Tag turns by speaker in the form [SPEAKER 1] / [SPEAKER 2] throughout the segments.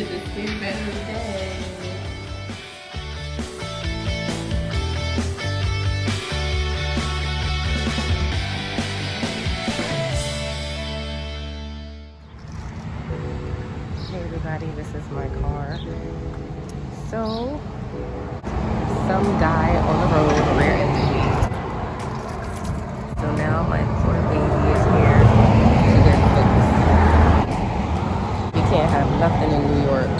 [SPEAKER 1] building this been better day. Hey everybody, this is my car. So, some guy on the road rear-ended me. So now my poor baby is here to get fixed. We can't have nothing in New York.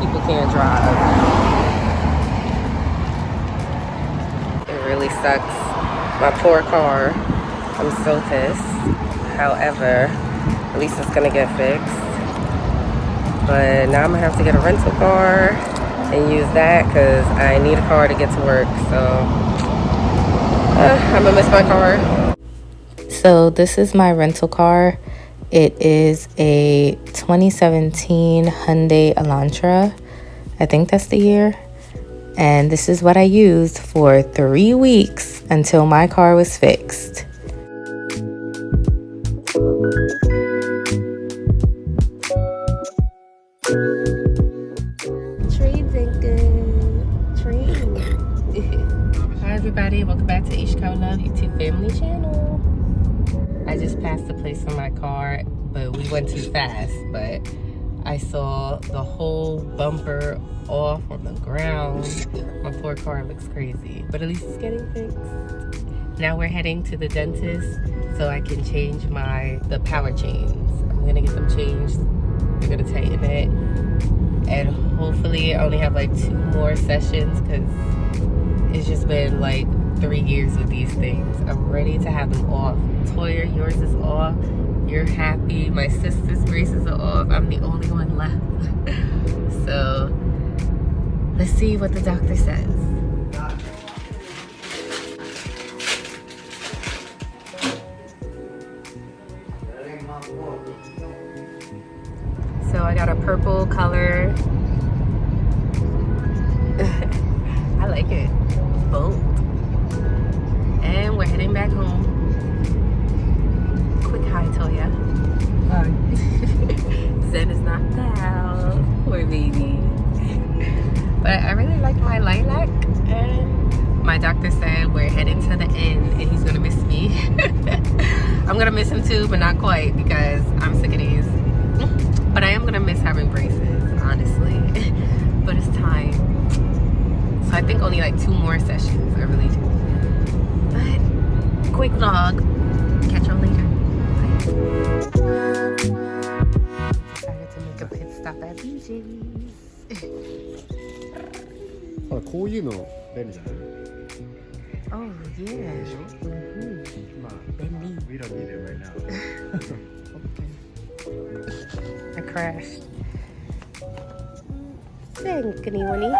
[SPEAKER 1] People can't drive. It really sucks. My poor car. I'm so pissed. However, at least it's gonna get fixed. But now I'm gonna have to get a rental car and use that because I need a car to get to work. So I'm gonna miss my car. So this is my rental car. It is a 2017 Hyundai Elantra. I think that's the year. And this is what I used for 3 weeks until my car was fixed. Trains ain't good. Train. Hi everybody, welcome back to Ishikawa Love YouTube family channel. I just passed the place for my car, but we went too fast. But I saw the whole bumper off on the ground. My poor car looks crazy, but at least it's getting fixed. Now we're heading to the dentist so I can change the power chains. I'm gonna get them changed. We're gonna tighten it, and hopefully I only have like 2 more sessions because it's just been like 3 years with these things. I'm ready to have them off. Toya, yours is off. You're happy. My sister's braces are off. I'm the only one left. So let's see what the doctor says. So I got a purple color. I like it. It's bold. And we're heading back home. Quick hi, Toya. Hi. Zen is knocked out. Poor baby. But I really like my lilac. And my doctor said we're heading to the end and he's gonna miss me. I'm gonna miss him too, but not quite because I'm sick of these. But I am gonna miss having braces, honestly. But it's time. So I think only like 2 more sessions. I really do. But quick vlog. Catch y'all later. Decided to make a pit stop at BJ's.
[SPEAKER 2] あ、こういうの便利じゃない？
[SPEAKER 1] Oh yeah.
[SPEAKER 2] でしょ？まあ、
[SPEAKER 1] 便利。
[SPEAKER 2] We don't need it right now.
[SPEAKER 1] I crashed. Sankany winnie.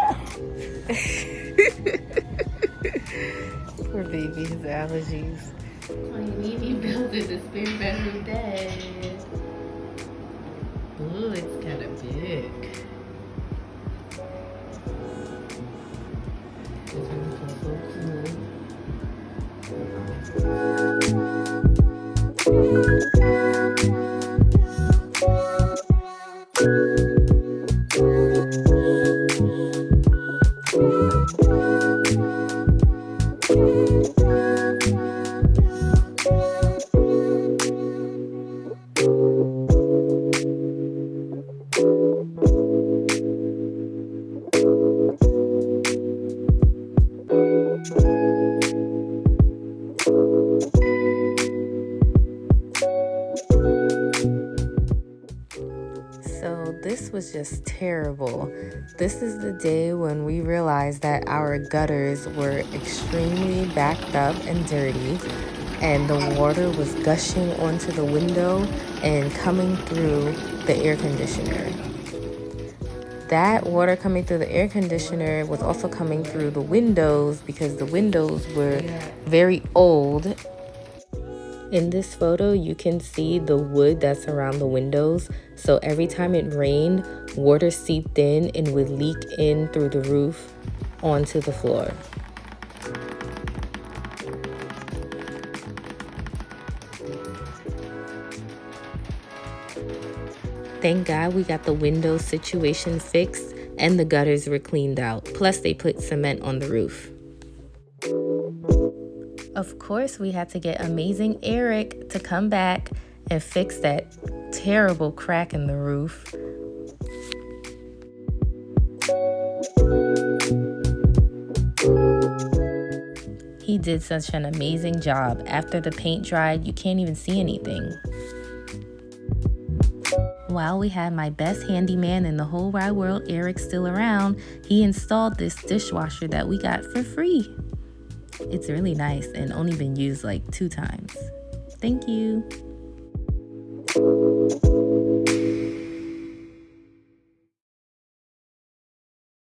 [SPEAKER 1] Poor baby, his allergies. Oh, you need me building this big bedroom bed. Ooh, it's kind of big. So this was just terrible. This is the day when we realized that our gutters were extremely backed up and dirty, and the water was gushing onto the window and coming through the air conditioner. That water coming through the air conditioner was also coming through the windows because the windows were very old. In this photo, you can see the wood that's around the windows. So every time it rained, water seeped in and would leak in through the roof onto the floor. Thank God we got the window situation fixed and the gutters were cleaned out. Plus, they put cement on the roof. Of course, we had to get amazing Eric to come back and fix that terrible crack in the roof. He did such an amazing job. After the paint dried, you can't even see anything. While we had my best handyman in the whole wide world, Eric, still around, he installed this dishwasher that we got for free. It's really nice and only been used like 2 times. Thank you.